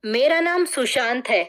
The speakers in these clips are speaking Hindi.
मेरा नाम सुशांत है।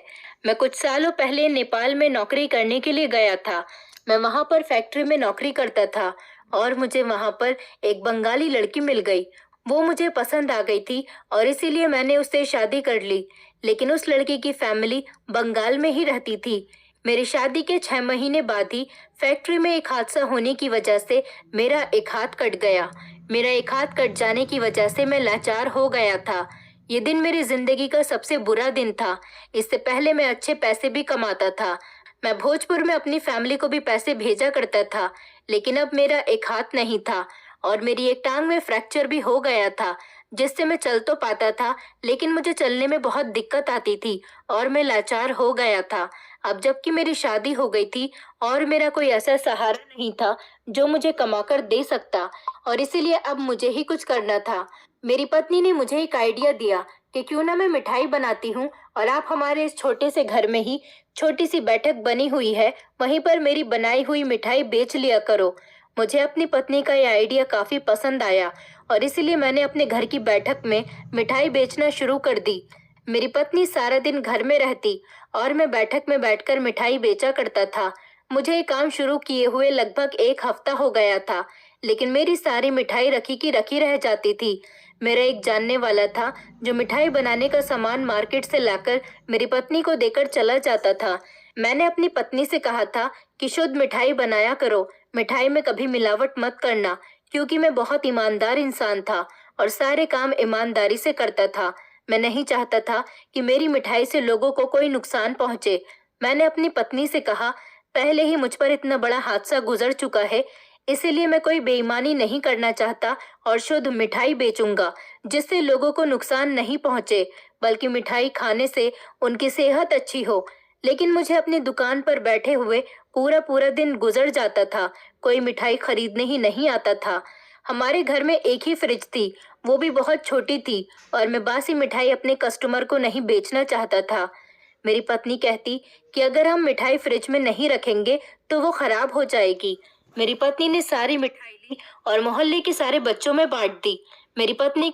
मैं कुछ सालों पहले नेपाल में नौकरी करने के लिए गया था। मैं वहां पर फैक्ट्री में नौकरी करता था और मुझे वहां पर एक बंगाली लड़की मिल गई। वो मुझे पसंद आ गई थी और इसीलिए मैंने उससे शादी कर ली। लेकिन उस लड़की की फैमिली बंगाल में ही रहती थी। मेरी शादी के 6 महीने बाद ही फैक्ट्री में एक हादसा होने की वजह से मेरा एक हाथ कट गया। मेरा एक हाथ कट जाने की वजह से मैं लाचार हो गया था। ये दिन मेरी जिंदगी का सबसे बुरा दिन था। इससे पहले मैं अच्छे पैसे भी कमाता था। मैं भोजपुर में अपनी फैमिली को भी पैसे भेजा करता था। लेकिन अब मेरा एक हाथ नहीं था और मेरी एक टांग में फ्रैक्चर भी हो गया था, जिससे मैं चल तो पाता था लेकिन मुझे चलने में बहुत दिक्कत आती थी और मैं लाचार हो गया था। अब जबकि मेरी शादी हो गई थी और मेरा कोई ऐसा सहारा नहीं था जो मुझे कमाकर दे सकता, और इसीलिए अब मुझे ही कुछ करना था। मेरी पत्नी ने मुझे एक आइडिया दिया कि क्यों ना मैं मिठाई बनाती हूँ और आप हमारे इस छोटे से घर में ही छोटी सी बैठक बनी हुई है, वहीं पर मेरी बनाई हुई मिठाई बेच लिया करो। मुझे अपनी पत्नी का यह आइडिया काफी पसंद आया और इसीलिए मैंने अपने घर की बैठक में मिठाई बेचना शुरू कर दी। मेरी पत्नी सारा दिन घर में रहती और मैं बैठक में बैठकर मिठाई बेचा करता था। मुझे ये काम शुरू किए हुए लगभग एक हफ्ता हो गया था, लेकिन मेरी सारी मिठाई रखी की रखी रह जाती थी। मेरा एक जानने वाला था जो मिठाई बनाने का सामान मार्केट से लाकर मेरी पत्नी को देकर चला जाता था। मैंने अपनी पत्नी से कहा था कि शुद्ध मिठाई बनाया करो, मिठाई में कभी मिलावट मत करना, क्योंकि मैं बहुत ईमानदार इंसान था और सारे काम ईमानदारी से करता था। मैं नहीं चाहता था कि मेरी मिठाई से लोगों को कोई नुकसान पहुंचे। मैंने अपनी पत्नी से कहा, पहले ही मुझ पर इतना बड़ा हादसा गुजर चुका है, इसीलिए मैं कोई बेईमानी नहीं करना चाहता और शुद्ध मिठाई बेचूंगा, जिससे लोगों को नुकसान नहीं पहुंचे, बल्कि मिठाई खाने से उनकी सेहत अच्छी हो। लेकिन मुझे अपनी दुकान पर बैठे हुए पूरा पूरा दिन गुजर जाता था, कोई मिठाई खरीदने ही नहीं आता था। हमारे घर में एक ही फ्रिज थी, वो भी बहुत छोटी थी, और मैं बासी मिठाई अपने कस्टमर को नहीं बेचना चाहता था। मेरी पत्नी कहती कि अगर हम मिठाई फ्रिज में नहीं रखेंगे तो वो खराब हो जाएगी। मेरी पत्नी ने सारी मिठाई ली और मोहल्ले के सारे बच्चों में बांट दी। मेरी पत्नी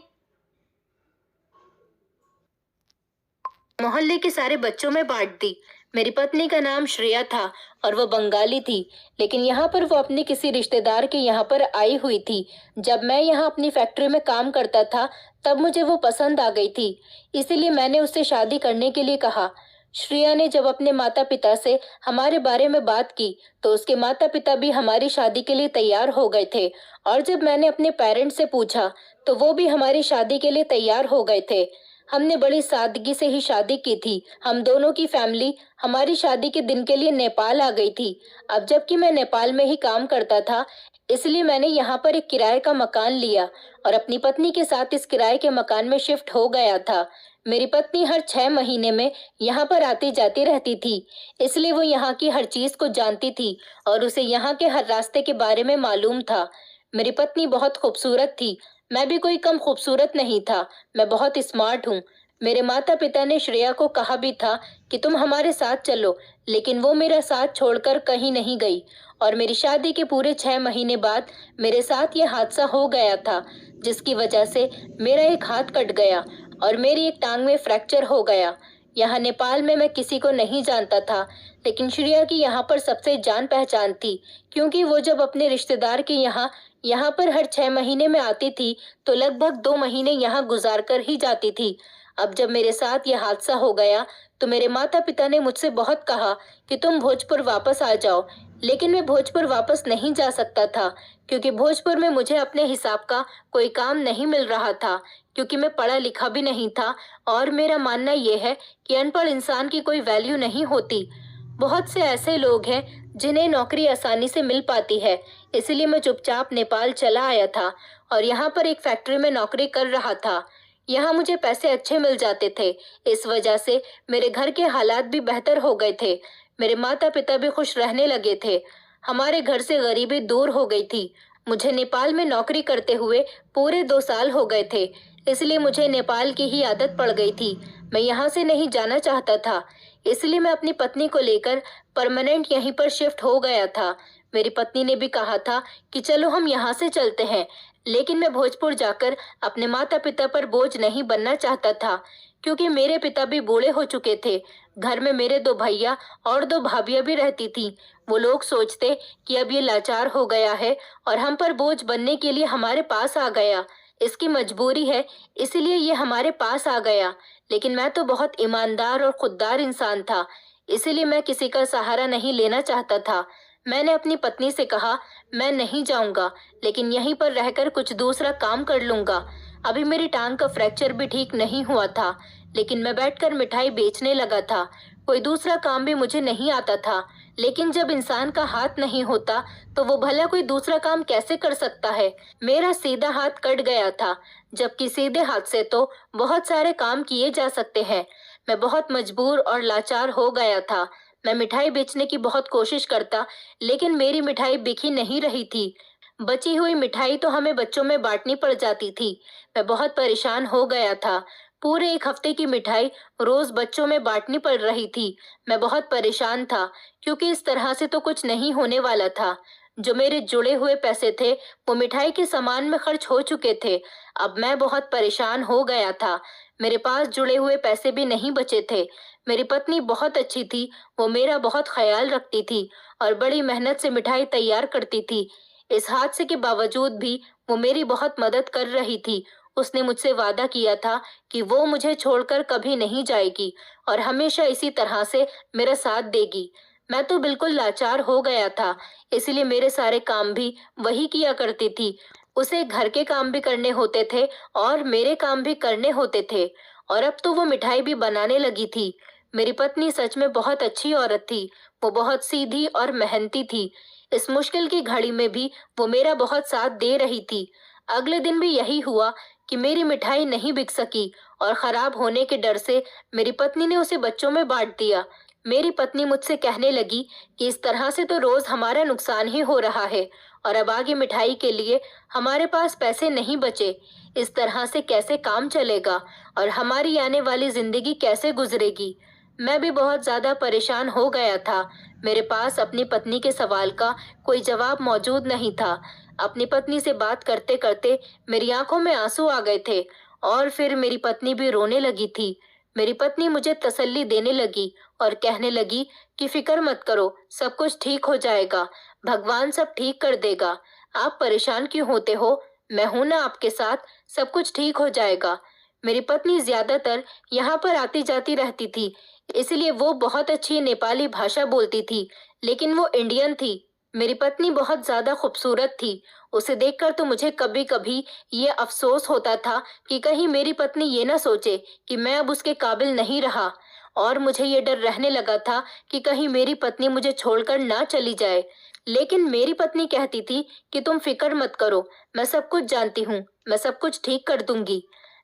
मोहल्ले के सारे बच्चों में बांट दी। मेरी पत्नी का नाम श्रेया था और वो बंगाली थी, लेकिन यहाँ पर वो अपने किसी रिश्तेदार के यहाँ पर आई हुई थी। जब मैं यहाँ अपनी फैक्ट्री में काम करता था तब मुझे वो पसंद आ गई थी, इसीलिए मैंने उससे शादी करने के लिए कहा। श्रेया ने जब अपने माता पिता से हमारे बारे में बात की तो उसके माता पिता भी हमारी शादी के लिए तैयार हो गए थे, और जब मैंने अपने पेरेंट्स से पूछा तो वो भी हमारी शादी के लिए तैयार हो गए थे। हमने बड़ी सादगी से ही शादी की थी। हम दोनों की फैमिली हमारी शादी के दिन के लिए नेपाल आ गई थी। अब जबकि मैं नेपाल में ही काम करता था, इसलिए मैंने यहाँ पर एक किराए का मकान लिया और अपनी पत्नी के साथ इस किराए के मकान में शिफ्ट हो गया था। मेरी पत्नी हर 6 महीने में यहाँ पर आती जाती रहती थी, इसलिए वो यहाँ की हर चीज को जानती थी और उसे यहाँ के हर रास्ते के बारे में मालूम था। मेरी पत्नी बहुत खूबसूरत थी। मैं भी कोई कम खूबसूरत नहीं था। मैं बहुत स्मार्ट हूँ। मेरे माता पिता ने श्रेया को कहा भी था कि तुम हमारे साथ चलो, लेकिन वो मेरा साथ छोड़कर कहीं नहीं गई, और मेरी शादी के पूरे 6 महीने बाद मेरे साथ ये हादसा हो गया था, जिसकी वजह से मेरा एक हाथ कट गया और मेरी एक टांग में फ्रैक्चर हो गया। यहाँ नेपाल में मैं किसी को नहीं जानता था, लेकिन श्रेया की यहाँ पर सबसे जान पहचान थी, क्योंकि वो जब अपने रिश्तेदार के यहाँ यहाँ पर हर 6 महीने में आती थी तो लगभग 2 महीने यहाँ गुजार कर ही जाती थी। अब जब मेरे साथ यह हादसा हो गया तो मेरे माता पिता ने मुझसे बहुत कहा कि तुम भोजपुर वापस आ जाओ, लेकिन मैं भोजपुर वापस नहीं जा सकता था, क्योंकि भोजपुर में मुझे अपने हिसाब का कोई काम नहीं मिल रहा था, क्योंकि मैं पढ़ा लिखा भी नहीं था और मेरा मानना यह है कि अनपढ़ इंसान की कोई वैल्यू नहीं होती। बहुत से ऐसे लोग हैं जिन्हें नौकरी आसानी से मिल पाती है, इसलिए मैं चुपचाप नेपाल चला आया था और यहाँ पर एक फैक्ट्री में नौकरी कर रहा था। यहाँ मुझे पैसे अच्छे मिल जाते थे, इस वजह से मेरे घर के हालात भी बेहतर हो गए थे। मेरे माता पिता भी खुश रहने लगे थे। हमारे घर से गरीबी दूर हो गई थी। मुझे नेपाल में नौकरी करते हुए पूरे 2 साल हो गए थे, इसलिए मुझे नेपाल की ही आदत पड़ गई थी। मैं यहाँ से नहीं जाना चाहता था, इसलिए मैं अपनी पत्नी को लेकर परमानेंट यहीं पर शिफ्ट हो गया था। मेरी पत्नी ने भी कहा था कि चलो हम यहाँ से चलते हैं, लेकिन मैं भोजपुर जाकर अपने माता पिता पर बोझ नहीं बनना चाहता था, क्योंकि मेरे पिता भी बूढ़े हो चुके थे। घर में मेरे 2 भैया और 2 भाभियां भी रहती थीं। वो लोग सोचते कि अब ये लाचार हो गया है और हम पर बोझ बनने के लिए हमारे पास आ गया। इसकी मजबूरी है, इसलिए ये हमारे पास आ गया। लेकिन मैं तो बहुत ईमानदार और खुददार इंसान था, इसीलिए मैं किसी का सहारा नहीं लेना चाहता था। मैंने अपनी पत्नी से कहा, मैं नहीं जाऊंगा, लेकिन यहीं पर रहकर कुछ दूसरा काम कर लूंगा। अभी मेरी टांग का फ्रैक्चर भी ठीक नहीं हुआ था, लेकिन मैं बैठकर मिठाई बेचने लगा था। कोई दूसरा काम भी मुझे नहीं आता था, लेकिन जब इंसान का हाथ नहीं होता तो वो भला कोई दूसरा काम कैसे कर सकता है। मेरा सीधा हाथ कट गया था, जबकि सीधे हाथ से तो बहुत सारे काम किए जा सकते हैं। मैं बहुत मजबूर और लाचार हो गया था। मैं मिठाई बेचने की बहुत कोशिश करता, लेकिन मेरी मिठाई बिकी नहीं रही थी। बची हुई मिठाई तो हमें बच्चों में बांटनी पड़ जाती थी। मैं बहुत परेशान हो गया था। पूरे 1 हफ्ते की मिठाई रोज बच्चों में बांटनी पड़ रही थी। मैं बहुत परेशान था, क्योंकि इस तरह से तो कुछ नहीं होने वाला था। जो मेरे जुड़े हुए पैसे थे, वो मिठाई के सामान में खर्च हो चुके थे। अब मैं बहुत परेशान हो गया था। मेरे पास जुड़े हुए पैसे भी नहीं बचे थे। मेरी पत्नी बहुत अच्छी थी, वो मेरा बहुत ख्याल रखती थी और बड़ी मेहनत से मिठाई तैयार करती थी। इस हादसे के बावजूद भी वो मेरी बहुत मदद कर रही थी। उसने मुझसे वादा किया था कि वो मुझे छोड़कर कभी नहीं जाएगी और हमेशा इसी तरह से मेरा साथ देगी। मैं तो बिल्कुल लाचार हो गया था, इसलिए मेरे सारे काम भी वही किया करती थी। उसे घर के काम भी करने होते थे और मेरे काम भी करने होते थे, और अब तो वो मिठाई भी बनाने लगी थी। मेरी पत्नी सच में बहुत अच्छी औरत थी। वो बहुत सीधी और मेहनती थी। इस मुश्किल की घड़ी में भी वो मेरा बहुत साथ दे रही थी। अगले दिन भी यही हुआ कि मेरी मिठाई नहीं बिक सकी और खराब होने के डर से मेरी पत्नी ने उसे बच्चों में बांट दिया। मेरी पत्नी मुझसे कहने लगी कि इस तरह से तो रोज हमारा नुकसान ही हो रहा है और अब आगे मिठाई के लिए हमारे पास पैसे नहीं बचे। इस तरह से कैसे काम चलेगा और हमारी आने वाली जिंदगी कैसे गुजरेगी। मैं भी बहुत ज्यादा परेशान हो गया था। मेरे पास अपनी पत्नी के सवाल का कोई जवाब मौजूद नहीं था। अपनी पत्नी से बात करते करते मेरी आंखों में आंसू आ गए थे और फिर मेरी पत्नी भी रोने लगी थी। मेरी पत्नी मुझे तसल्ली देने लगी और कहने लगी कि फिक्र मत करो, सब कुछ ठीक हो जाएगा, भगवान सब ठीक कर देगा। आप परेशान क्यों होते हो, मैं हूं ना आपके साथ, सब कुछ ठीक हो जाएगा। मेरी पत्नी ज्यादातर यहाँ पर आती जाती रहती थी, इसलिए वो बहुत अच्छी नेपाली भाषा बोलती थी, लेकिन वो इंडियन थी। मेरी पत्नी बहुत ज्यादा खूबसूरत थी। उसे देखकर तो मुझे कभी कभी ये अफसोस होता था कि कहीं मेरी पत्नी ये ना सोचे कि मैं अब उसके काबिल नहीं रहा, और मुझे ये डर रहने लगा था कि कहीं मेरी पत्नी मुझे छोड़कर ना चली जाए। लेकिन मेरी पत्नी कहती थी कि तुम फिक्र मत करो, मैं सब कुछ जानती हूँ, मैं सब कुछ ठीक कर दूंगी।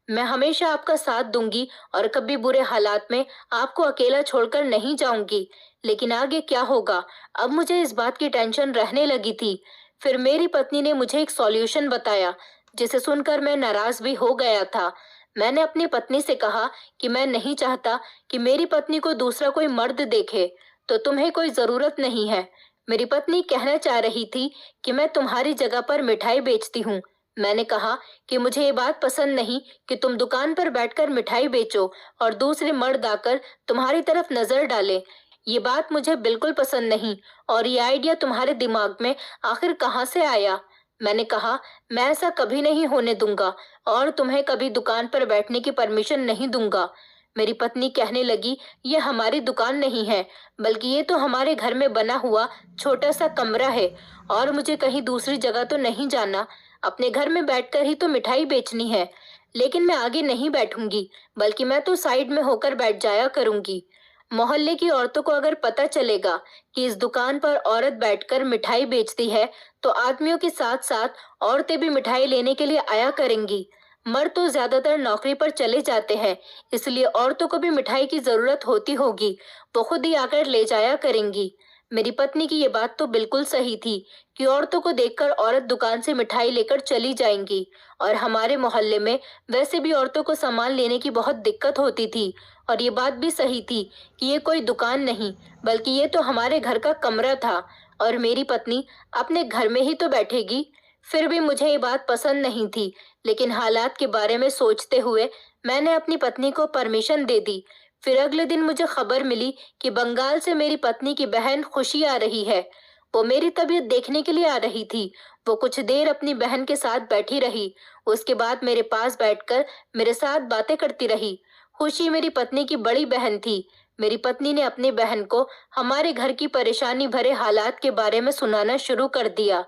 मैं हमेशा आपका साथ दूंगी और कभी बुरे हालात में आपको अकेला छोड़कर नहीं जाऊंगी। लेकिन आगे क्या होगा, अब मुझे इस बात की टेंशन रहने लगी थी। फिर मेरी पत्नी ने मुझे एक सॉल्यूशन बताया, जिसे सुनकर मैं नाराज भी हो गया था। मैंने अपनी पत्नी से कहा कि मैं नहीं चाहता कि मेरी पत्नी को दूसरा कोई मर्द देखे, तो तुम्हें कोई जरूरत नहीं है। मेरी पत्नी कहना चाह रही थी कि मैं तुम्हारी जगह पर मिठाई बेचती हूँ। मैंने कहा कि मुझे ये बात पसंद नहीं कि तुम दुकान पर बैठकर मिठाई बेचो और दूसरे मर्द आकर तुम्हारी तरफ नजर डालें। ये बात मुझे बिल्कुल पसंद नहीं, और ये आइडिया तुम्हारे दिमाग में आखिर कहाँ से आया। मैंने कहा, मैं ऐसा कभी नहीं होने दूंगा और तुम्हें कभी दुकान पर बैठने की परमिशन नहीं दूंगा। मेरी पत्नी कहने लगी, ये हमारी दुकान नहीं है, बल्कि ये तो हमारे घर में बना हुआ छोटा सा कमरा है, और मुझे कहीं दूसरी जगह तो नहीं जाना। अपने घर में बैठकर ही तो मिठाई बेचनी है। लेकिन मैं आगे नहीं बैठूंगी, बल्कि मैं तो साइड में होकर बैठ जाया करूंगी। मोहल्ले की औरतों को अगर पता चलेगा कि इस दुकान पर औरत बैठकर मिठाई बेचती है, तो आदमियों के साथ साथ औरतें भी मिठाई लेने के लिए आया करेंगी। मर्द तो ज्यादातर नौकरी पर चले जाते हैं, इसलिए औरतों को भी मिठाई की जरूरत होती होगी, वो खुद ही आकर ले जाया करेंगी। मेरी पत्नी की ये बात तो बिल्कुल सही थी कि औरतों को देखकर औरत दुकान से मिठाई लेकर चली जाएंगी, और हमारे मोहल्ले में वैसे भी औरतों को सामान लेने की बहुत दिक्कत होती थी। और ये बात भी सही थी कि ये कोई दुकान नहीं, बल्कि ये तो हमारे घर का कमरा था, और मेरी पत्नी अपने घर में ही तो बैठेगी। फिर भी मुझे ये बात पसंद नहीं थी, लेकिन हालात के बारे में सोचते हुए मैंने अपनी पत्नी को परमिशन दे दी। फिर अगले दिन मुझे खबर मिली कि बंगाल से मेरी पत्नी की बहन खुशी आ रही है। वो मेरी तबीयत देखने के लिए आ रही थी। वो कुछ देर अपनी बहन के साथ बैठी रही। उसके बाद मेरे पास बैठकर मेरे साथ बातें करती रही। खुशी मेरी पत्नी की बड़ी बहन थी। मेरी पत्नी ने अपनी बहन को हमारे घर की परेशानी भरे हालात के बारे में सुनाना शुरू कर दिया।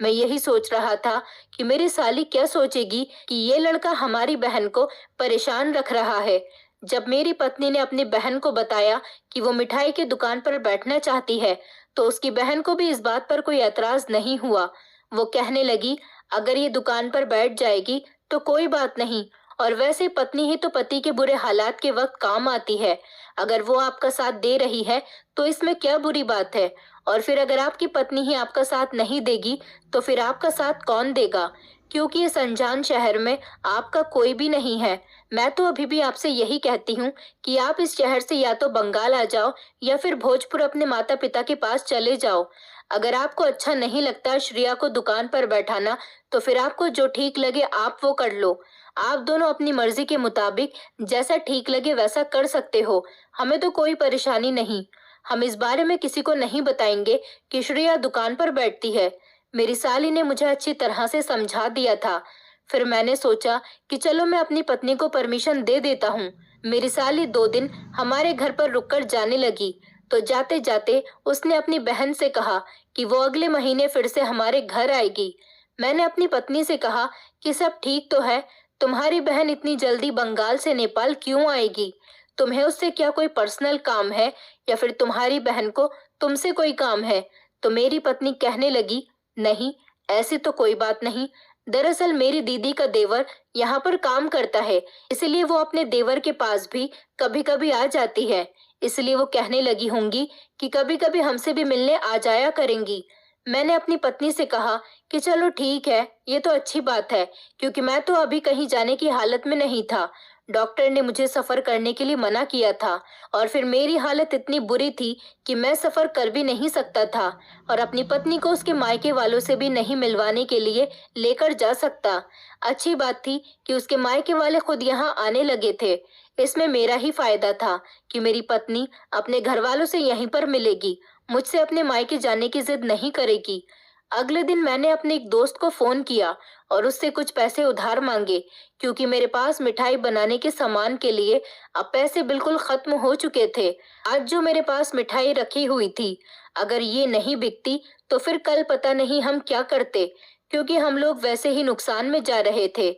मैं यही सोच रहा था कि मेरी साली क्या सोचेगी कि ये लड़का हमारी बहन को परेशान रख रहा है। जब मेरी पत्नी ने अपनी बहन को बताया कि वो मिठाई की दुकान पर बैठना चाहती है, तो उसकी बहन को भी इस बात पर कोई एतराज नहीं हुआ। वो कहने लगी, अगर ये दुकान पर बैठ जाएगी तो कोई बात नहीं, और वैसे पत्नी ही तो पति के बुरे हालात के वक्त काम आती है। अगर वो आपका साथ दे रही है तो इसमें क्या बुरी बात है। और फिर अगर आपकी पत्नी ही आपका साथ नहीं देगी तो फिर आपका साथ कौन देगा, क्योंकि इस अनजान शहर में आपका कोई भी नहीं है। मैं तो अभी भी आपसे यही कहती हूँ कि आप इस शहर से या तो बंगाल आ जाओ या फिर भोजपुर अपने माता पिता के पास चले जाओ। अगर आपको अच्छा नहीं लगता श्रेया को दुकान पर बैठाना, तो फिर आपको जो ठीक लगे आप वो कर लो। आप दोनों अपनी मर्जी के मुताबिक जैसा ठीक लगे वैसा कर सकते हो। हमें तो कोई परेशानी नहीं। हम इस बारे में किसी को नहीं बताएंगे कि श्रेया दुकान पर बैठती है। मेरी साली ने मुझे अच्छी तरह से समझा दिया था। फिर मैंने सोचा कि चलो मैं अपनी पत्नी को परमिशन दे देता हूँ। मेरी साली 2 दिन हमारे घर पर रुककर जाने लगी। तो जाते जाते उसने अपनी बहन से कहा कि वो अगले महीने फिर से हमारे घर आएगी। मैंने अपनी पत्नी से कहा कि सब ठीक तो है, तुम्हारी बहन इतनी जल्दी बंगाल से नेपाल क्यों आएगी? तुम्हें उससे क्या कोई पर्सनल काम है, या फिर तुम्हारी बहन को तुमसे कोई काम है? तो मेरी पत्नी कहने लगी, नहीं, ऐसी तो कोई बात नहीं। दरअसल मेरी दीदी का देवर यहाँ पर काम करता है, इसलिए वो अपने देवर के पास भी कभी कभी आ जाती है। इसलिए वो कहने लगी होंगी कि कभी कभी हमसे भी मिलने आ जाया करेंगी। मैंने अपनी पत्नी से कहा कि चलो ठीक है, ये तो अच्छी बात है, क्योंकि मैं तो अभी कहीं जाने की हालत में नहीं था। डॉक्टर ने मुझे सफर करने के लिए मना किया था, और फिर मेरी हालत इतनी बुरी थी कि मैं सफर कर भी नहीं सकता था, और अपनी पत्नी को उसके मायके वालों से भी नहीं मिलवाने के लिए लेकर जा सकता। अच्छी बात थी कि उसके मायके वाले खुद यहाँ आने लगे थे। इसमें मेरा ही फायदा था कि मेरी पत्नी अपने घर वालों से यहीं पर मिलेगी, मुझसे अपने मायके जाने की जिद नहीं करेगी। अगले दिन मैंने अपने एक दोस्त को फोन किया और उससे कुछ पैसे उधार मांगे, क्योंकि मेरे पास मिठाई बनाने के सामान के लिए अब पैसे बिल्कुल खत्म हो चुके थे। आज जो मेरे पास मिठाई रखी हुई थी, अगर ये नहीं बिकती तो फिर कल पता नहीं हम क्या करते, क्योंकि हम लोग वैसे ही नुकसान में जा रहे थे।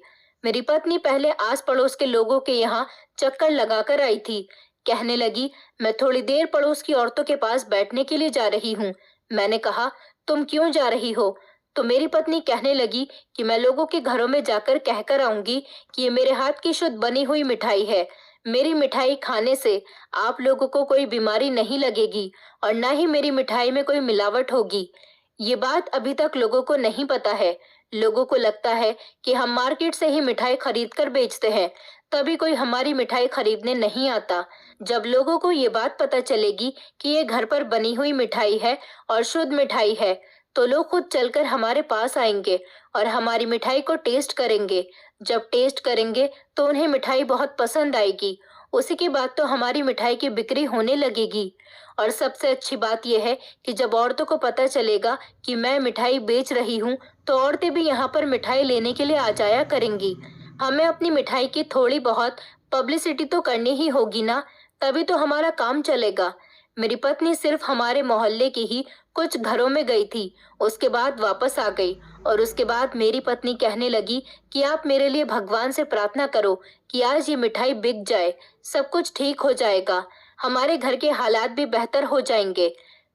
मेरी पत्नी पहले आस पड़ोस के लोगों के यहाँ चक्कर लगाकर आई थी। कहने लगी, मैं थोड़ी देर पड़ोस की औरतों के पास बैठने के लिए जा रही हूँ। मैंने कहा, तुम क्यों जा रही हो? तो मेरी पत्नी कहने लगी कि मैं लोगों के घरों में जाकर कहकर आऊंगी कि ये मेरे हाथ की शुद्ध बनी हुई मिठाई है। मेरी मिठाई खाने से आप लोगों को कोई बीमारी नहीं लगेगी, और ना ही मेरी मिठाई में कोई मिलावट होगी। ये बात अभी तक लोगों को नहीं पता है। लोगों को लगता है कि हम मार्केट से ही मिठाई खरीद कर बेचते हैं, तभी कोई हमारी मिठाई खरीदने नहीं आता। जब लोगों को ये बात पता चलेगी कि ये घर पर बनी हुई मिठाई है और शुद्ध मिठाई है, तो लोग खुद चलकर हमारे पास आएंगे और हमारी मिठाई को टेस्ट करेंगे। जब टेस्ट करेंगे तो उन्हें मिठाई बहुत पसंद आएगी। उसी के बाद तो हमारी मिठाई की बिक्री होने लगेगी। और सबसे अच्छी बात यह है कि जब औरतों को पता चलेगा कि मैं मिठाई बेच रही हूँ, तो औरतें भी यहाँ पर मिठाई लेने के लिए आ जाया करेंगी। हमें अपनी मिठाई की थोड़ी बहुत पब्लिसिटी तो करनी ही होगी ना, तभी तो हमारा काम चलेगा। मेरी पत्नी सिर्फ हमारे मोहल्ले की ही कुछ घरों में गई थी, उसके बाद वापस आ गई। और उसके बाद मेरी पत्नी कहने लगी कि आप मेरे लिए भगवान से प्रार्थना करो कि आज ये मिठाई बिक जाए, सब कुछ ठीक हो जाएगा, हमारे घर के हालात भी बेहतर हो जाएंगे।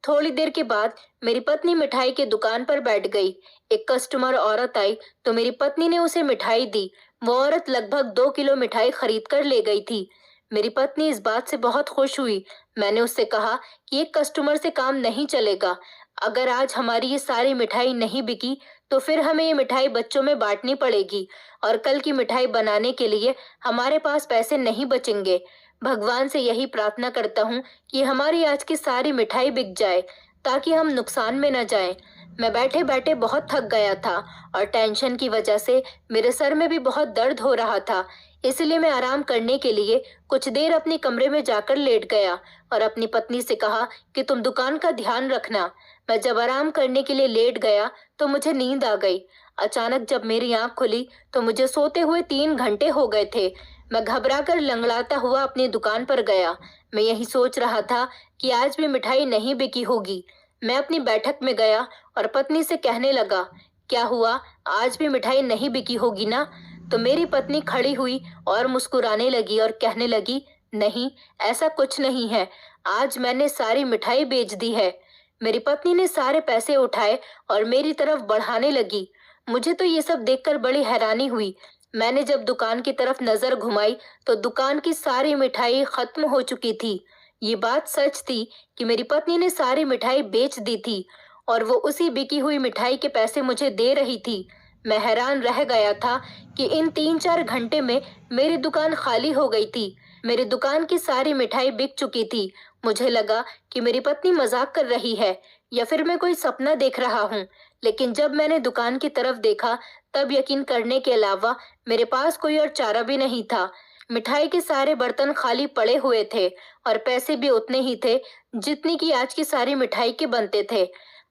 थोड़ी देर के बाद मेरी पत्नी मिठाई की दुकान पर बैठ गई। एक कस्टमर औरत आई तो मेरी पत्नी ने उसे मिठाई दी। वो औरत लगभग 2 किलो मिठाई खरीद कर ले गई थी। मेरी पत्नी इस बात से बहुत खुश हुई। मैंने उससे कहा कि एक कस्टमर से काम नहीं चलेगा। अगर आज हमारी ये सारी मिठाई नहीं बिकी तो फिर हमें ये मिठाई बच्चों में बांटनी पड़ेगी, और कल की मिठाई बनाने के लिए हमारे पास पैसे नहीं बचेंगे। भगवान से यही प्रार्थना करता हूँ कि हमारी आज की सारी मिठाई बिक जाए, ताकि हम नुकसान में न जाएं। मैं बैठे बैठे बहुत थक गया था और टेंशन की वजह से मेरे सर में भी बहुत दर्द हो रहा था। इसलिए मैं आराम करने के लिए कुछ देर अपने कमरे में जाकर लेट गया और अपनी पत्नी से कहा कि तुम दुकान का ध्यान रखना। मैं जब आराम करने के लिए लेट गया तो मुझे नींद आ गई। अचानक जब मेरी आंख खुली तो मुझे सोते हुए 3 घंटे हो गए थे। मैं घबराकर लंगड़ाता हुआ अपनी दुकान पर गया। मैं यही सोच रहा था कि आज भी मिठाई नहीं बिकी होगी। मैं अपनी बैठक में गया और पत्नी से कहने लगा, क्या हुआ, आज भी मिठाई नहीं बिकी होगी ना? तो मेरी पत्नी खड़ी हुई और मुस्कुराने लगी और कहने लगी, नहीं, ऐसा कुछ नहीं है, आज मैंने सारी मिठाई बेच दी है। मेरी पत्नी ने सारे पैसे उठाए और मेरी तरफ बढ़ाने लगी। मुझे तो ये सब देखकर बड़ी हैरानी हुई। मैंने जब दुकान की तरफ नजर घुमाई तो दुकान की सारी मिठाई खत्म हो चुकी थी। ये बात सच थी कि मेरी पत्नी ने सारी मिठाई बेच दी थी और वो उसी बिकी हुई मिठाई के पैसे मुझे दे रही थी। मैं हैरान रह गया था कि इन 3-4 घंटे में मेरी दुकान खाली हो गई थी। मेरी दुकान की सारी मिठाई बिक चुकी थी। मुझे लगा कि मेरी पत्नी मजाक कर रही है या फिर मैं कोई सपना देख रहा हूँ। लेकिन जब मैंने दुकान की तरफ देखा तब यकीन करने के अलावा मेरे पास कोई और चारा भी नहीं था। मिठाई के सारे बर्तन खाली पड़े हुए थे और पैसे भी उतने ही थे जितनी की आज की सारी मिठाई के बनते थे।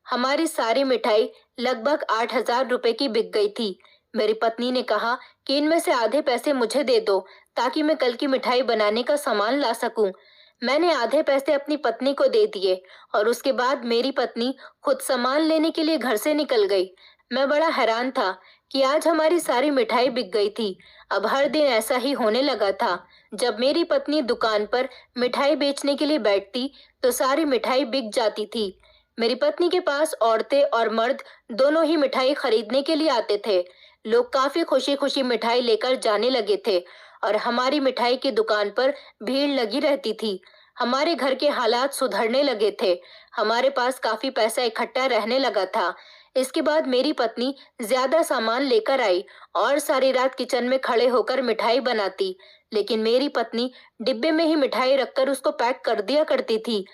हमारी सारी मिठाई लगभग 8,000 रुपए की बिक गई थी। मेरी पत्नी ने कहा कि इनमें से आधे पैसे मुझे दे दो ताकि मैं कल की मिठाई बनाने का सामान ला सकूं। मैंने आधे पैसे अपनी पत्नी को दे दिए और उसके बाद मेरी पत्नी खुद सामान लेने के लिए घर से निकल गई। मैं बड़ा हैरान था कि आज हमारी सारी मिठाई बिक गई थी। अब हर दिन ऐसा ही होने लगा था। जब मेरी पत्नी दुकान पर मिठाई बेचने के लिए बैठती तो सारी मिठाई बिक जाती थी। मेरी पत्नी के पास औरतें और मर्द दोनों ही मिठाई खरीदने के लिए आते थे। लोग काफी खुशी खुशी मिठाई लेकर जाने लगे थे और हमारी मिठाई की दुकान पर भीड़ लगी रहती थी। हमारे घर के हालात सुधरने लगे थे। हमारे पास काफी पैसा इकट्ठा रहने लगा था। इसके बाद मेरी पत्नी ज्यादा सामान लेकर आई और सारी रात किचन में खड़े होकर मिठाई बनाती। लेकिन मेरी पत्नी डिब्बे में ही मिठाई रखकर उसको पैक कर दिया करती थी।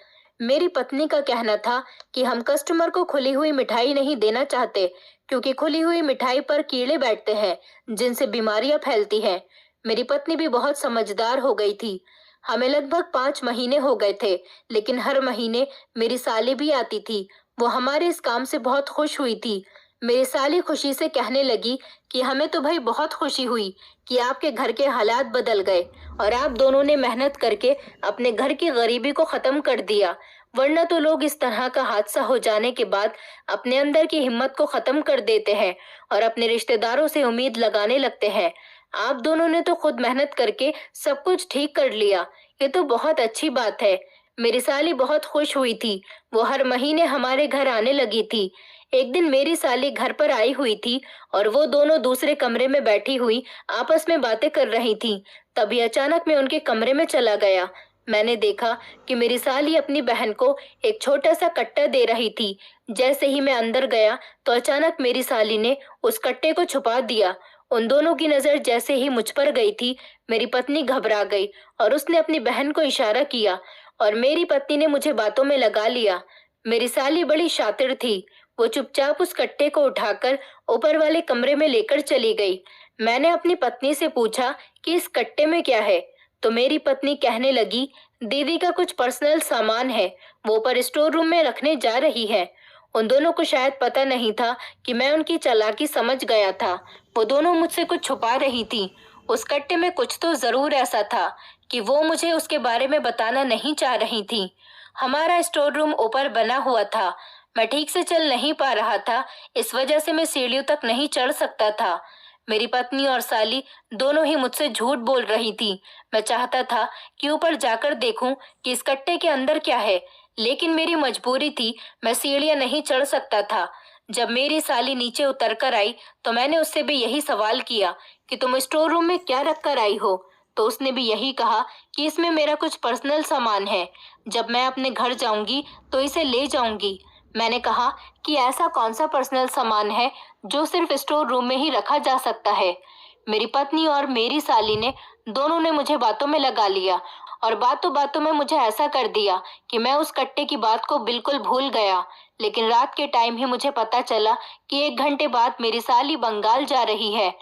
मेरी पत्नी का कहना था कि हम कस्टमर को खुली हुई मिठाई नहीं देना चाहते क्योंकि खुली हुई मिठाई पर कीड़े बैठते हैं जिनसे बीमारियां फैलती हैं। मेरी पत्नी भी बहुत समझदार हो गई थी। हमें लगभग 5 महीने हो गए थे, लेकिन हर महीने मेरी साली भी आती थी। वो हमारे इस काम से बहुत खुश हुई थी। मेरी साली खुशी से कहने लगी कि हमें तो भाई बहुत खुशी हुई कि आपके घर के हालात बदल गए और आप दोनों ने मेहनत करके अपने घर की गरीबी को खत्म कर दिया। वरना तो लोग इस तरह का हादसा हो जाने के बाद अपने अंदर की हिम्मत को खत्म कर देते हैं और अपने रिश्तेदारों से उम्मीद लगाने लगते हैं। आप दोनों ने तो खुद मेहनत करके सब कुछ ठीक कर लिया। ये तो बहुत अच्छी बात है। मेरी साली बहुत खुश हुई थी। वो हर महीने हमारे घर आने लगी थी। एक दिन मेरी साली घर पर आई हुई थी और वो दोनों दूसरे कमरे में बैठी हुई आपस में बातें कर रही थीं। तभी अचानक मैं उनके कमरे में चला गया। मैंने देखा कि मेरी साली अपनी बहन को एक छोटा सा कट्टा दे रही थी। जैसे ही मैं अंदर गया तो अचानक मेरी साली ने उस कट्टे को छुपा दिया। उन दोनों की नजर जैसे ही मुझ पर गई थी, मेरी पत्नी घबरा गई और उसने अपनी बहन को इशारा किया और मेरी पत्नी ने मुझे बातों में लगा लिया। मेरी साली बड़ी शातिर थी। वो चुपचाप उस कट्टे को उठाकर ऊपर वाले कमरे में लेकर चली गई। मैंने अपनी पत्नी से पूछा कि इस कट्टे में क्या है, तो मेरी पत्नी कहने लगी, दीदी का कुछ पर्सनल सामान है, वो ऊपर स्टोर रूम में रखने जा रही है। उन दोनों को शायद पता नहीं था कि मैं उनकी चालाकी समझ गया था। वो दोनों मुझसे कुछ छुपा रही थी। उस कट्टे में कुछ तो जरूर ऐसा था कि वो मुझे उसके बारे में बताना नहीं चाह रही थी। हमारा स्टोर रूम ऊपर बना हुआ था। मैं ठीक से चल नहीं पा रहा था, इस वजह से मैं सीढ़ियों तक नहीं चढ़ सकता था। मेरी पत्नी और साली दोनों ही मुझसे झूठ बोल रही थी। मैं चाहता था कि ऊपर जाकर देखूं कि इस कट्टे के अंदर क्या है, लेकिन मेरी मजबूरी थी, मैं सीढ़ियां नहीं चढ़ सकता था। जब मेरी साली नीचे उतर कर आई तो मैंने उससे भी यही सवाल किया कि तुम स्टोर रूम में क्या रख कर आई हो, तो उसने भी यही कहा कि इसमें मेरा कुछ पर्सनल सामान है, जब मैं अपने घर जाऊंगी तो इसे ले जाऊंगी। मैंने कहा कि ऐसा कौन सा पर्सनल सामान है जो सिर्फ स्टोर रूम में ही रखा जा सकता है। मेरी पत्नी और मेरी साली ने दोनों ने मुझे बातों में लगा लिया और बातों बातों में मुझे ऐसा कर दिया कि मैं उस कट्टे की बात को बिल्कुल भूल गया। लेकिन रात के टाइम ही मुझे पता चला कि 1 घंटे बाद मेरी साली बंगाल जा रही है।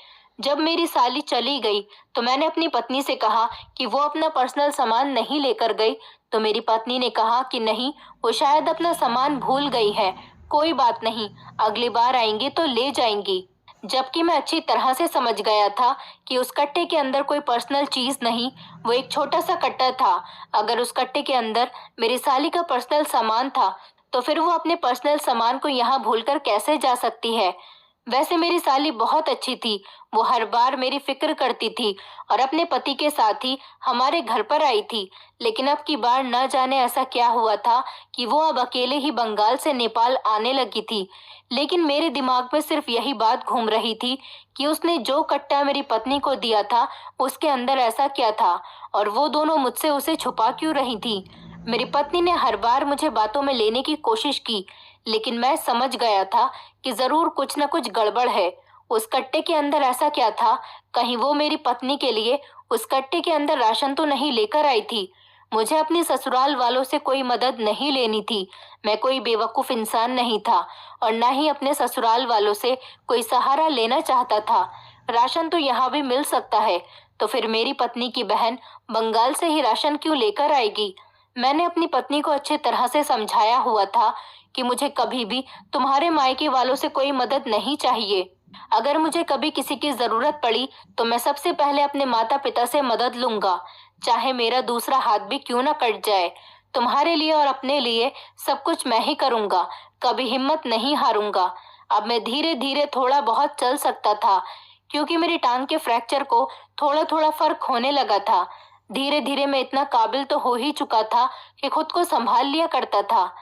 जब मेरी साली चली गई तो मैंने अपनी पत्नी से कहा कि वो अपना पर्सनल सामान नहीं लेकर गई। तो मेरी पत्नी ने कहा कि नहीं, वो शायद अपना सामान भूल गई है, कोई बात नहीं, अगली बार आएंगी तो ले जाएंगी। जबकि मैं अच्छी तरह से समझ गया था कि उस कट्टे के अंदर कोई पर्सनल चीज नहीं, वो एक छोटा सा कट्टा था। अगर उस कट्टे के अंदर मेरी साली का पर्सनल सामान था तो फिर वो अपने पर्सनल सामान को यहाँ भूलकर कैसे जा सकती है। वैसे मेरी साली बहुत अच्छी थी, वो हर बार मेरी फिक्र करती थी और अपने पति के साथ ही हमारे घर पर आई थी। लेकिन अब की बार न जाने ऐसा क्या हुआ था कि वो अब अकेले ही बंगाल से नेपाल आने लगी थी। लेकिन मेरे दिमाग में सिर्फ यही बात घूम रही थी कि उसने जो कट्टा मेरी पत्नी को दिया था उसके अंदर ऐसा क्या था और वो दोनों मुझसे उसे छुपा क्यों रही थी। मेरी पत्नी ने हर बार मुझे बातों में लेने की कोशिश की, लेकिन मैं समझ गया था कि जरूर कुछ न कुछ गड़बड़ है। उस कट्टे के अंदर ऐसा क्या था, कहीं वो मेरी पत्नी के लिए उस कट्टे के अंदर राशन तो नहीं लेकर आई थी। मुझे अपनी ससुराल वालों से कोई मदद नहीं लेनी थी। मैं कोई बेवकूफ इंसान नहीं था और न ही अपने ससुराल वालों से कोई सहारा लेना चाहता था। राशन तो यहाँ भी मिल सकता है, तो फिर मेरी पत्नी की बहन बंगाल से ही राशन क्यों लेकर आएगी। मैंने अपनी पत्नी को अच्छी तरह से समझाया हुआ था कि मुझे कभी भी तुम्हारे मायके वालों से कोई मदद नहीं चाहिए। अगर मुझे कभी किसी की जरूरत पड़ी तो मैं सबसे पहले अपने माता पिता से मदद लूंगा, चाहे मेरा दूसरा हाथ भी क्यों ना कट जाए। तुम्हारे लिए और अपने लिए सब कुछ मैं ही करूंगा, कभी हिम्मत नहीं हारूंगा। अब मैं धीरे धीरे थोड़ा बहुत चल सकता था, क्योंकि मेरी टांग के फ्रैक्चर को थोड़ा थोड़ा फर्क होने लगा था। धीरे धीरे मैं इतना काबिल तो हो ही चुका था कि खुद को संभाल लिया करता था।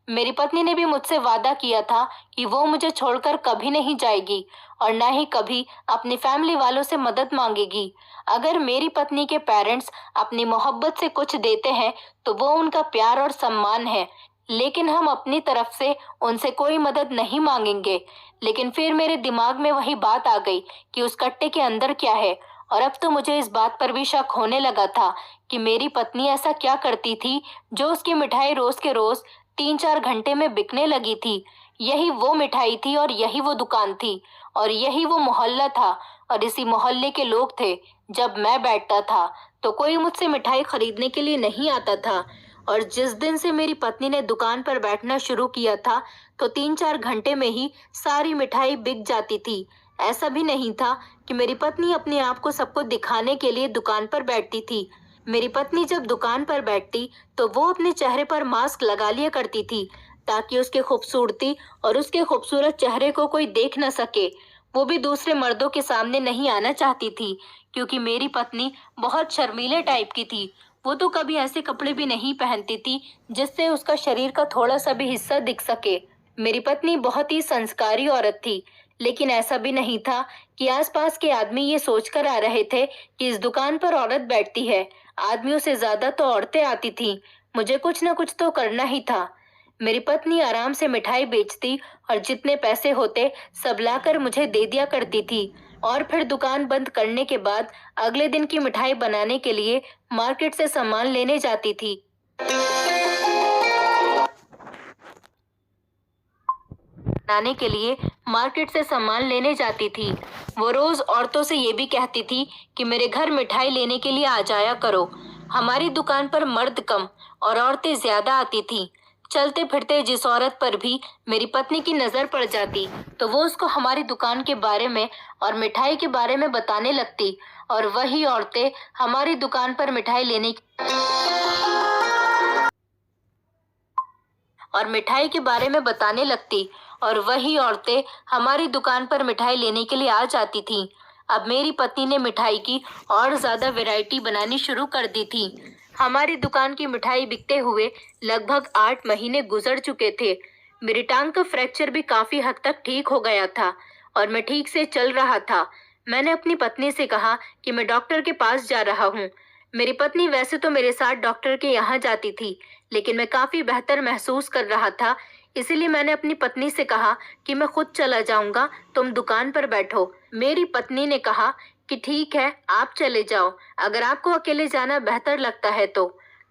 मेरी पत्नी ने भी मुझसे वादा किया था कि वो मुझे छोड़कर कभी नहीं जाएगी और न ही कभी अपनी फैमिली वालों से मदद मांगेगी। अगर मेरी पत्नी के पेरेंट्स अपनी मोहब्बत से कुछ देते हैं तो वो उनका प्यार और सम्मान है, लेकिन हम अपनी तरफ से उनसे कोई मदद नहीं मांगेंगे। लेकिन फिर मेरे दिमाग में वही बात आ गई कि उस कट्टे के अंदर क्या है, और अब तो मुझे इस बात पर भी शक होने लगा था कि मेरी पत्नी ऐसा क्या करती थी जो उसकी मिठाई रोज के रोज 3-4 घंटे में बिकने लगी थी। यही वो मिठाई थी और यही वो दुकान थी और यही वो मोहल्ला था और इसी मोहल्ले के लोग थे। जब मैं बैठता था तो कोई मुझसे मिठाई खरीदने के लिए नहीं आता था, और जिस दिन से मेरी पत्नी ने दुकान पर बैठना शुरू किया था तो 3-4 घंटे में ही सारी मिठाई बिक जाती थी। ऐसा भी नहीं था कि मेरी पत्नी अपने आप को सबको दिखाने के लिए दुकान पर बैठती थी। मेरी पत्नी जब दुकान पर बैठती तो वो अपने चेहरे पर मास्क लगा लिया करती थी ताकि उसकी खूबसूरती और उसके खूबसूरत चेहरे को कोई देख न सके। वो भी दूसरे मर्दों के सामने नहीं आना चाहती थी, क्योंकि मेरी पत्नी बहुत शर्मीले टाइप की थी। वो तो कभी ऐसे कपड़े भी नहीं पहनती थी जिससे उसका शरीर का थोड़ा सा भी हिस्सा दिख सके। मेरी पत्नी बहुत ही संस्कारी औरत थी, लेकिन ऐसा भी नहीं था कि आसपास के आदमी ये सोचकर आ रहे थे कि इस दुकान पर औरत बैठती है। आदमियों से ज्यादा तो औरतें आती थीं। मुझे कुछ न कुछ तो करना ही था। मेरी पत्नी आराम से मिठाई बेचती और जितने पैसे होते सब लाकर मुझे दे दिया करती थी, और फिर दुकान बंद करने के बाद अगले दिन की मिठाई बनाने के लिए मार्केट से सामान लेने जाती थी। बनाने के लिए मार्केट से सामान लेने जाती थी। वो रोज औरतों से ये भी कहती थी कि मेरे घर मिठाई लेने के लिए आ जाया करो। हमारी दुकान पर मर्द कम और औरतें ज्यादा आती थीं। चलते फिरते जिस औरत पर भी मेरी पत्नी की नजर पड़ जाती तो वो उसको हमारी दुकान के बारे में और मिठाई के बारे में बताने लगती, और वही औरतें हमारी दुकान पर मिठाई लेने और मिठाई के बारे में बताने लगती और वही औरतें हमारी दुकान पर मिठाई लेने के लिए आ जाती थीं। अब मेरी पत्नी ने मिठाई की और ज्यादा वैरायटी बनानी शुरू कर दी थी। हमारी दुकान की मिठाई बिकते हुए लगभग 8 महीने गुजर चुके थे। मेरी टांग का फ्रैक्चर भी काफी हद तक ठीक हो गया था और मैं ठीक से चल रहा था। मैंने अपनी पत्नी से कहा कि मैं डॉक्टर के पास जा रहा हूँ। मेरी पत्नी वैसे तो मेरे साथ डॉक्टर के यहाँ जाती थी, लेकिन मैं काफी बेहतर महसूस कर रहा था, इसीलिए मैंने अपनी पत्नी से कहा कि मैं खुद चला जाऊंगा, तुम दुकान पर बैठो। मेरी पत्नी ने कहा कि ठीक है, आप चले जाओ, अगर आपको अकेले जाना बेहतर लगता है तो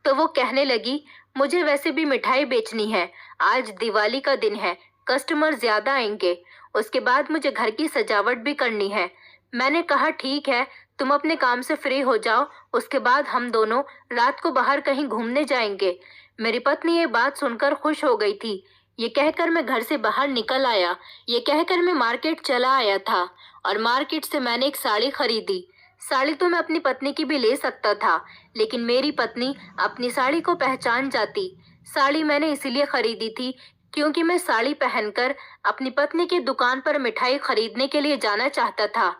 वो कहने लगी, मुझे वैसे भी मिठाई बेचनी है, आज दिवाली का दिन है, कस्टमर ज्यादा आएंगे, उसके बाद मुझे घर की सजावट भी करनी है। मैंने कहा ठीक है, तुम अपने काम से फ्री हो जाओ, उसके बाद हम दोनों रात को बाहर कहीं घूमने जाएंगे। मेरी पत्नी ये बात सुनकर खुश हो गई थी। ये कहकर मैं घर से बाहर निकल आया। ये कहकर मैं मार्केट चला आया था और मार्केट से मैंने एक साड़ी खरीदी। साड़ी तो मैं अपनी पत्नी की भी ले सकता था, लेकिन मेरी पत्नी अपनी साड़ी को पहचान जाती। साड़ी मैंने इसीलिए खरीदी थी क्योंकि मैं साड़ी पहनकर अपनी पत्नी की दुकान पर मिठाई खरीदने के लिए जाना चाहता था।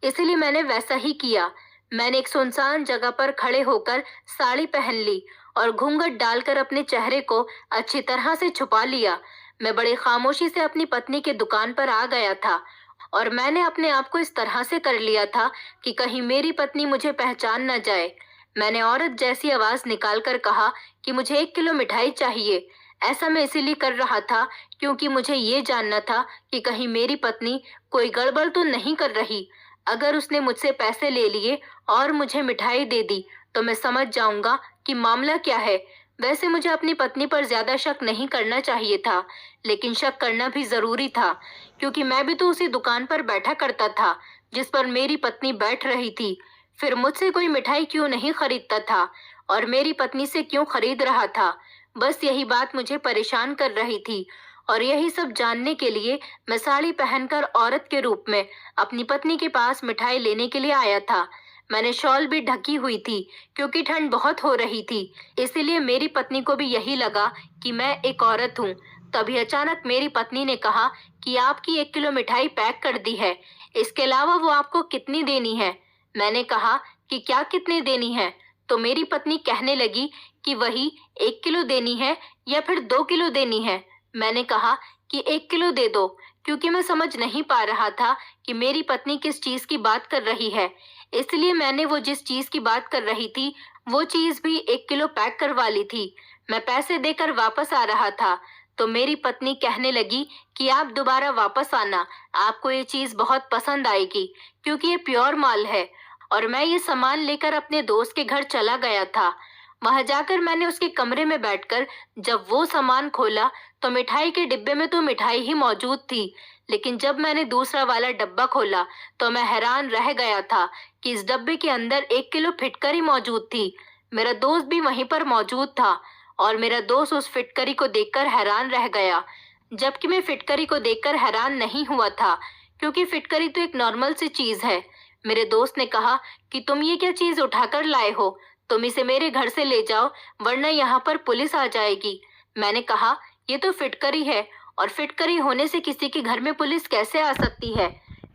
इसलिए मैंने वैसा ही किया। मैंने एक सुनसान जगह पर खड़े होकर साड़ी पहन ली और घूंघट डालकर अपने चेहरे को अच्छी तरह से छुपा लिया। मैं बड़ी खामोशी से अपनी पत्नी की दुकान पर आ गया था और मैंने अपने आप को इस तरह से कर लिया था कि कहीं मेरी पत्नी मुझे पहचान न जाए। मैंने औरत जैसी आवाज निकालकर कहा कि मुझे 1 किलो मिठाई चाहिए। ऐसा मैं इसीलिए कर रहा था क्योंकि मुझे ये जानना था कि कहीं मेरी पत्नी कोई गड़बड़ तो नहीं कर रही। अगर उसने मुझसे पैसे ले लिए और मुझे मिठाई दे दी तो मैं समझ जाऊंगा कि मामला क्या है। वैसे मुझे अपनी पत्नी पर ज्यादा शक नहीं करना चाहिए था, लेकिन शक करना भी जरूरी था क्योंकि मैं भी तो उसी दुकान पर बैठा करता था जिस पर मेरी पत्नी बैठ रही थी। फिर मुझसे कोई मिठाई क्यों नहीं खरीदता था और मेरी पत्नी से क्यों खरीद रहा था? बस यही बात मुझे परेशान कर रही थी और यही सब जानने के लिए मैं साड़ी पहनकर औरत के रूप में अपनी पत्नी के पास मिठाई लेने के लिए आया था। मैंने शॉल भी ढकी हुई थी क्योंकि ठंड बहुत हो रही थी। इसीलिए मेरी पत्नी को भी यही लगा कि मैं एक औरत हूँ। तभी अचानक मेरी पत्नी ने कहा कि आपकी 1 किलो मिठाई पैक कर दी है। इसके अलावा वो आपको कितनी देनी है? मैंने कहा कि क्या कितनी देनी है? तो मेरी पत्नी कहने लगी कि वही 1 किलो देनी है या फिर 2 किलो देनी है। मैंने कहा कि 1 किलो दे दो, क्योंकि मैं समझ नहीं पा रहा था कि मेरी पत्नी किस चीज की बात कर रही है। इसलिए मैंने वो जिस चीज की बात कर रही थी वो चीज भी 1 किलो पैक करवा ली थी। मैं पैसे देकर वापस आ रहा था तो मेरी पत्नी कहने लगी कि आप दोबारा वापस आना, आपको ये चीज बहुत पसंद आएगी क्योंकि ये प्योर माल है। और मैं ये सामान लेकर अपने दोस्त के घर चला गया था। वहां जाकर मैंने उसके कमरे में बैठकर जब वो सामान खोला तो मिठाई के डिब्बे में तो मिठाई ही मौजूद थी, लेकिन जब मैंने दूसरा वाला डब्बा खोला तो मैं हैरान रह गया था कि इस डब्बे के अंदर 1 किलो फिटकरी मौजूद थी। मेरा दोस्त भी वहीं पर मौजूद था और मेरा दोस्त उस फिटकरी को देखकर हैरान रह गया, जबकि मैं फिटकरी को देखकर हैरान नहीं हुआ था क्योंकि फिटकरी तो एक नॉर्मल सी चीज है। मेरे दोस्त ने कहा कि तुम ये क्या चीज उठाकर लाए हो? तुम इसे मेरे घर से ले जाओ वरना यहाँ पर पुलिस आ जाएगी। मैंने कहा ये तो फिटकरी है और फिटकरी होने से किसी के घर में पुलिस कैसे आ सकती है?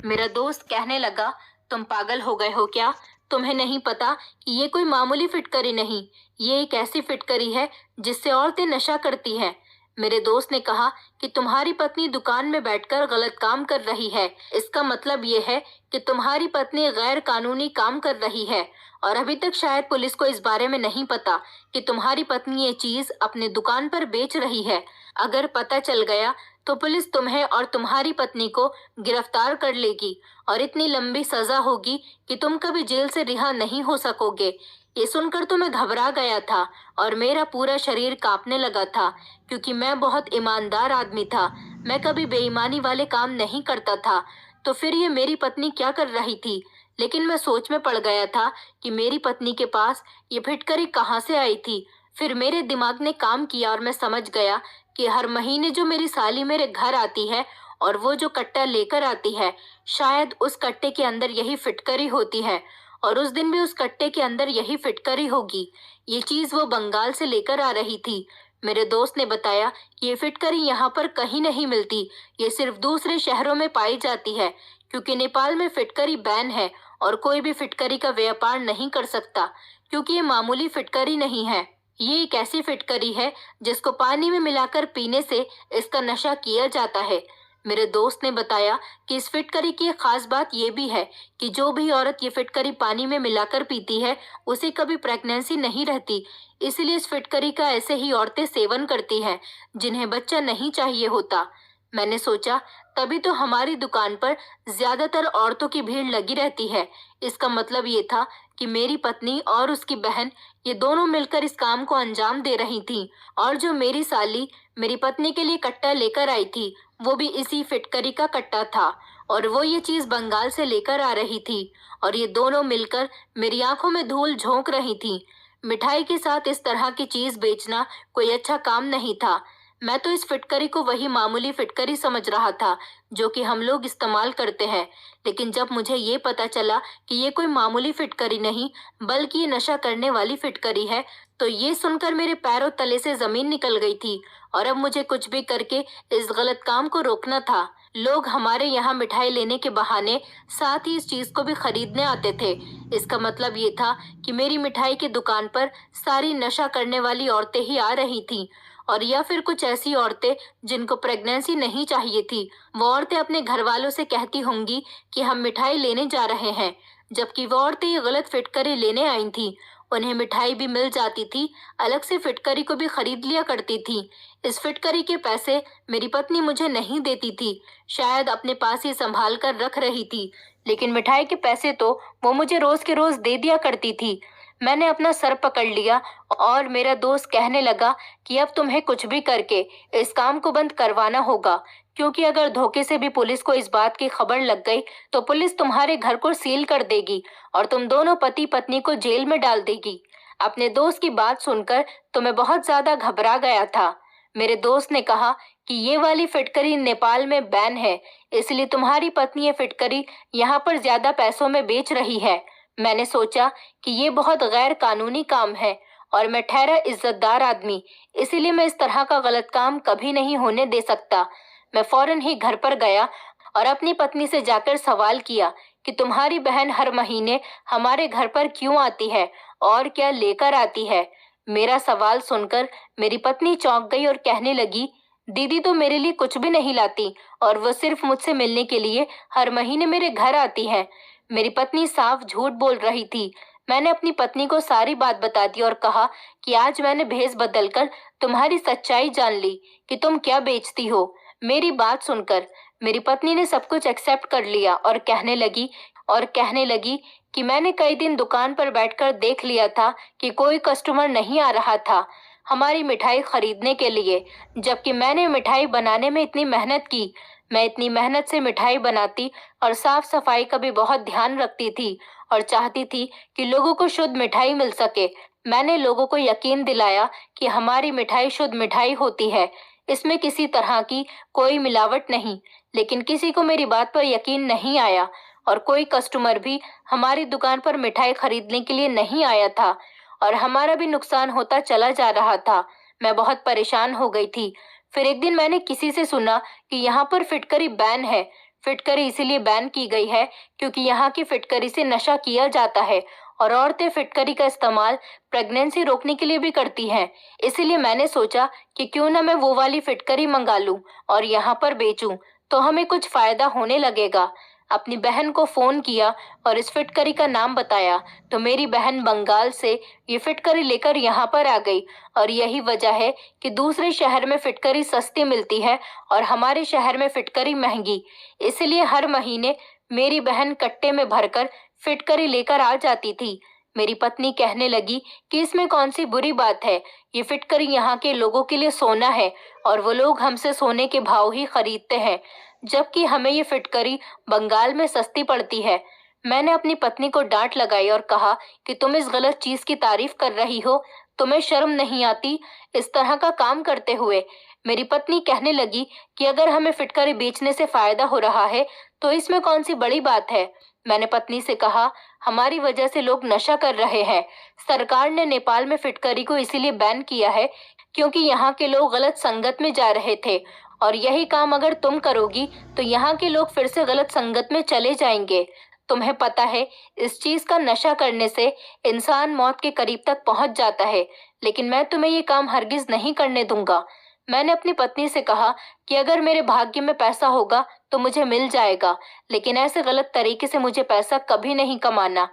मेरा दोस्त कहने लगा तुम पागल हो गए हो क्या? तुम्हें नहीं पता कि ये कोई मामूली फिटकरी नहीं, ये एक ऐसी फिटकरी है जिससे औरतें नशा करती हैं। मेरे दोस्त ने कहा कि तुम्हारी पत्नी दुकान में बैठकर गलत काम कर रही है। इसका मतलब ये है कि तुम्हारी पत्नी गैर कानूनी काम कर रही है और अभी तक शायद पुलिस को इस बारे में नहीं पता कि तुम्हारी पत्नी ये चीज अपनी दुकान पर बेच रही है। अगर पता चल गया तो पुलिस तुम्हें और तुम्हारी पत्नी को गिरफ्तार कर लेगी और इतनी लंबी सजा होगी कि तुम कभी जेल से रिहा नहीं हो सकोगे। ये सुनकर तो मैं घबरा गया था और मेरा पूरा शरीर कांपने लगा था क्योंकि मैं बहुत ईमानदार आदमी था। मैं कभी बेईमानी वाले काम नहीं करता था। तो फिर ये मेरी पत्नी क्या कर रही थी? लेकिन मैं सोच में पड़ गया था कि मेरी पत्नी के पास ये फिटकरी कहाँ से आई थी। फिर मेरे दिमाग ने काम किया और मैं समझ गया कि हर महीने जो मेरी साली मेरे घर आती है और वो जो कट्टा लेकर आती है, शायद उस कट्टे के अंदर यही फिटकरी होती है और उस दिन भी उस कट्टे के अंदर यही फिटकरी होगी। ये चीज वो बंगाल से लेकर आ रही थी। मेरे दोस्त ने बताया कि ये फिटकरी यहाँ पर कहीं नहीं मिलती, ये सिर्फ दूसरे शहरों में पाई जाती है क्योंकि नेपाल में फिटकरी बैन है और कोई भी फिटकरी का व्यापार नहीं कर सकता क्योंकि ये मामूली फिटकरी नहीं है। ये एक ऐसी फिटकरी है जिसको पानी में मिलाकर पीने से इसका नशा किया जाता है। मेरे दोस्त ने बताया कि इस फिटकरी की एक खास बात ये भी है कि जो भी औरत ये फिटकरी पानी में मिलाकर पीती है उसे कभी प्रेगनेंसी नहीं रहती। इसलिए इस फिटकरी का ऐसे ही औरतें सेवन करती हैं जिन्हें बच्चा नहीं चाहिए होता। मैंने सोचा तभी तो हमारी दुकान पर ज्यादातर औरतों की भीड़ लगी रहती है। इसका मतलब ये था कि मेरी पत्नी और उसकी बहन ये दोनों मिलकर इस काम को अंजाम दे रही थीं और जो मेरी साली मेरी पत्नी के लिए कट्टा लेकर आई थी वो भी इसी फिटकरी का कट्टा था और वो ये चीज बंगाल से लेकर आ रही थी और ये दोनों मिलकर मेरी आंखों में धूल झोंक रही थी। मिठाई के साथ इस तरह की चीज बेचना कोई अच्छा काम नहीं था। मैं तो इस फिटकरी को वही मामूली फिटकरी समझ रहा था जो कि हम लोग इस्तेमाल करते हैं, लेकिन जब मुझे ये पता चला कि ये कोई मामूली फिटकरी नहीं बल्कि ये नशा करने वाली फिटकरी है, तो ये सुनकर मेरे पैरों तले से जमीन निकल गई थी और अब मुझे कुछ भी करके इस गलत काम को रोकना था। लोग हमारे यहाँ मिठाई लेने के बहाने साथ ही इस चीज को भी खरीदने आते थे। इसका मतलब ये था कि मेरी मिठाई की दुकान पर सारी नशा करने वाली औरतें ही आ रही थीं, और या फिर कुछ ऐसी औरतें जिनको प्रेगनेंसी नहीं चाहिए थी। वो औरतें अपने घर वालों से कहती होंगी कि हम मिठाई लेने जा रहे हैं, जबकि वो औरतें ये गलत फिटकरी लेने आई थी। उन्हें मिठाई भी मिल जाती थी, अलग से फिटकरी को भी खरीद लिया करती थी। इस फिटकरी के पैसे मेरी पत्नी मुझे नहीं देती थी, शायद अपने पास ही संभाल कर रख रही थी, लेकिन मिठाई के पैसे तो वो मुझे रोज के रोज दे दिया करती थी। मैंने अपना सर पकड़ लिया और मेरा दोस्त कहने लगा कि अब तुम्हें कुछ भी करके इस काम को बंद करवाना होगा, क्योंकि अगर धोखे से भी पुलिस को इस बात की खबर लग गई तो पुलिस तुम्हारे घर को सील कर देगी और तुम दोनों पति पत्नी को जेल में डाल देगी। अपने दोस्त की बात सुनकर तो मैं बहुत ज्यादा घबरा गया था। मेरे दोस्त ने कहा कि ये वाली फिटकरी नेपाल में बैन है, इसलिए तुम्हारी पत्नी ये फिटकरी यहाँ पर ज्यादा पैसों में बेच रही है। मैंने सोचा कि ये बहुत गैर कानूनी काम है और मैं ठहरा इज्जतदार आदमी, इसीलिए मैं इस तरह का गलत काम कभी नहीं होने दे सकता। मैं फौरन ही घर पर गया और अपनी पत्नी से जाकर सवाल किया कि तुम्हारी बहन हर महीने हमारे घर पर क्यों आती है और क्या लेकर आती है। मेरा सवाल सुनकर मेरी पत्नी चौंक गई और कहने लगी, दीदी तो मेरे लिए कुछ भी नहीं लाती और वो सिर्फ मुझसे मिलने के लिए हर महीने मेरे घर आती है। मेरी पत्नी साफ झूठ बोल रही थी। मैंने अपनी पत्नी को सारी बात बता दी और कहा कि आज मैंने भेस बदलकर तुम्हारी सच्चाई जान ली कि तुम क्या बेचती हो। मेरी बात सुनकर मेरी पत्नी ने सब कुछ एक्सेप्ट कर लिया और कहने लगी कि मैंने कई दिन दुकान पर बैठकर देख लिया था कि कोई कस्टमर नहीं आ रहा था हमारी मिठाई खरीदने के लिए, जबकि मैंने मिठाई बनाने में इतनी मेहनत की। मैं इतनी मेहनत से मिठाई बनाती और साफ सफाई का भी बहुत ध्यान रखती थी और चाहती थी कि लोगों को शुद्ध मिठाई मिल सके। मैंने लोगों को यकीन दिलाया कि हमारी मिठाई शुद्ध मिठाई होती है, इसमें किसी तरह की कोई मिलावट नहीं। लेकिन किसी को मेरी बात पर यकीन नहीं आया और कोई कस्टमर भी हमारी दुकान पर मिठाई खरीदने के लिए नहीं आया था और हमारा भी नुकसान होता चला जा रहा था। मैं बहुत परेशान हो गई थी। फिर एक दिन मैंने किसी से सुना कि यहाँ पर फिटकरी बैन है। फिटकरी इसीलिए बैन की गई है क्योंकि यहाँ की फिटकरी से नशा किया जाता है और औरतें फिटकरी का इस्तेमाल प्रेगनेंसी रोकने के लिए भी करती हैं। इसीलिए मैंने सोचा कि क्यों ना मैं वो वाली फिटकरी मंगा लूं और यहाँ पर बेचूं, तो हमें कुछ फायदा होने लगेगा। अपनी बहन को फोन किया और इस फिटकरी का नाम बताया, तो मेरी बहन बंगाल से ये फिटकरी लेकर यहाँ पर आ गई। और यही वजह है कि दूसरे शहर में फिटकरी सस्ती मिलती है और हमारे शहर में फिटकरी महंगी। इसलिए हर महीने मेरी बहन कट्टे में भरकर फिटकरी लेकर आ जाती थी। मेरी पत्नी कहने लगी कि इसमें कौन सी बुरी बात है, ये फिटकरी यहाँ के लोगों के लिए सोना है और वो लोग हमसे सोने के भाव ही खरीदते हैं, जबकि हमें ये फिटकरी बंगाल में सस्ती पड़ती है। मैंने अपनी पत्नी को डांट लगाई और कहा कि तुम इस गलत चीज की तारीफ कर रही हो, तुम्हें शर्म नहीं आती इस तरह का काम करते हुए। मेरी पत्नी कहने लगी कि अगर हमें फिटकरी बेचने से फायदा हो रहा है तो इसमें कौन सी बड़ी बात है। मैंने पत्नी से कहा, हमारी वजह से लोग नशा कर रहे हैं। सरकार ने नेपाल में फिटकरी को इसीलिए बैन किया है क्योंकि यहाँ के लोग गलत संगत में जा रहे थे और यही काम अगर तुम करोगी तो यहाँ के लोग फिर से गलत संगत में चले जाएंगे। तुम्हें पता है, इस चीज का नशा करने से इंसान मौत के करीब तक पहुंच जाता है, लेकिन मैं तुम्हें ये काम हरगिज नहीं करने दूंगा। मैंने अपनी पत्नी से कहा कि अगर मेरे भाग्य में पैसा होगा तो मुझे मिल जाएगा, लेकिन ऐसे गलत तरीके से मुझे पैसा कभी नहीं कमाना।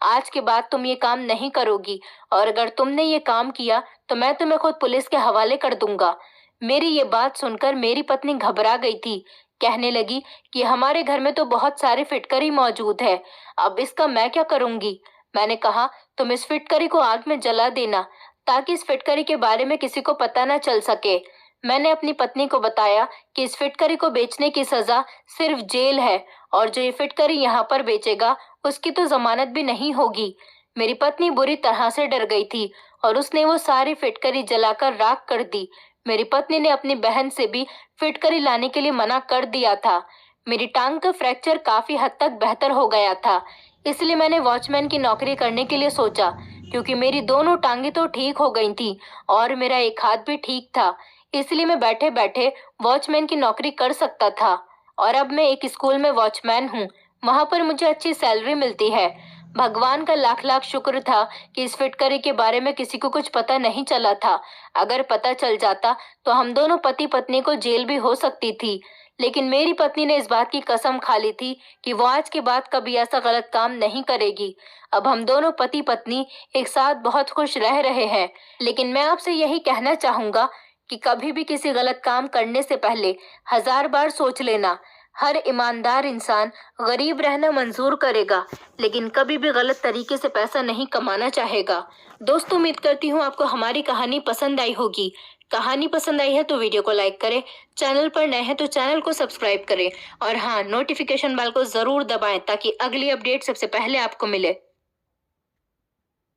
आज के बाद तुम ये काम नहीं करोगी और अगर तुमने ये काम किया तो मैं तुम्हें खुद पुलिस के हवाले कर दूंगा। मेरी ये बात सुनकर मेरी पत्नी घबरा गई थी। कहने लगी कि हमारे घर में तो बहुत सारी फिटकरी मौजूद है, अब इसका मैं क्या करूंगी। मैंने कहा, तुम इस फिटकरी को आग में जला देना ताकि इस फिटकरी के बारे में किसी को पता न चल सके। मैंने अपनी पत्नी को बताया कि इस फिटकरी को बेचने की सजा सिर्फ जेल है और जो ये फिटकरी यहाँ पर बेचेगा उसकी तो जमानत भी नहीं होगी। मेरी पत्नी बुरी तरह से डर गई थी और उसने वो सारी फिटकरी जलाकर राख कर दी। मेरी पत्नी ने अपनी बहन से भी फिटकरी लाने के लिए मना कर दिया था। मेरी टांग का फ्रैक्चर काफी हद तक बेहतर हो गया था, इसलिए मैंने वॉचमैन की नौकरी करने के लिए सोचा, क्योंकि मेरी दोनों टांगे तो ठीक हो गई थी और मेरा एक हाथ भी ठीक था। इसलिए मैं बैठे बैठे वॉचमैन की नौकरी कर सकता था। और अब मैं एक स्कूल में वॉचमैन हूँ। वहां पर मुझे अच्छी सैलरी मिलती है। भगवान का लाख लाख शुक्र था कि इस फिटकरी के बारे में किसी को कुछ पता नहीं चला था। अगर पता चल जाता तो हम दोनों पति पत्नी को जेल भी हो सकती थी। लेकिन मेरी पत्नी ने इस बात की कसम खा ली थी कि वो आज के बाद कभी ऐसा गलत काम नहीं करेगी। अब हम दोनों पति पत्नी एक साथ बहुत खुश रह रहे हैं। लेकिन मैं आपसे यही कहना चाहूंगा कि कभी भी किसी गलत काम करने से पहले 1000 बार सोच लेना। हर ईमानदार इंसान गरीब रहना मंजूर करेगा, लेकिन कभी भी गलत तरीके से पैसा नहीं कमाना चाहेगा। दोस्तों, उम्मीद करती हूँ आपको हमारी कहानी पसंद आई होगी। कहानी पसंद आई है तो वीडियो को लाइक करें, चैनल पर नए हैं तो चैनल को सब्सक्राइब करें और हाँ, नोटिफिकेशन बेल को जरूर दबाएं ताकि अगली अपडेट सबसे पहले आपको मिले।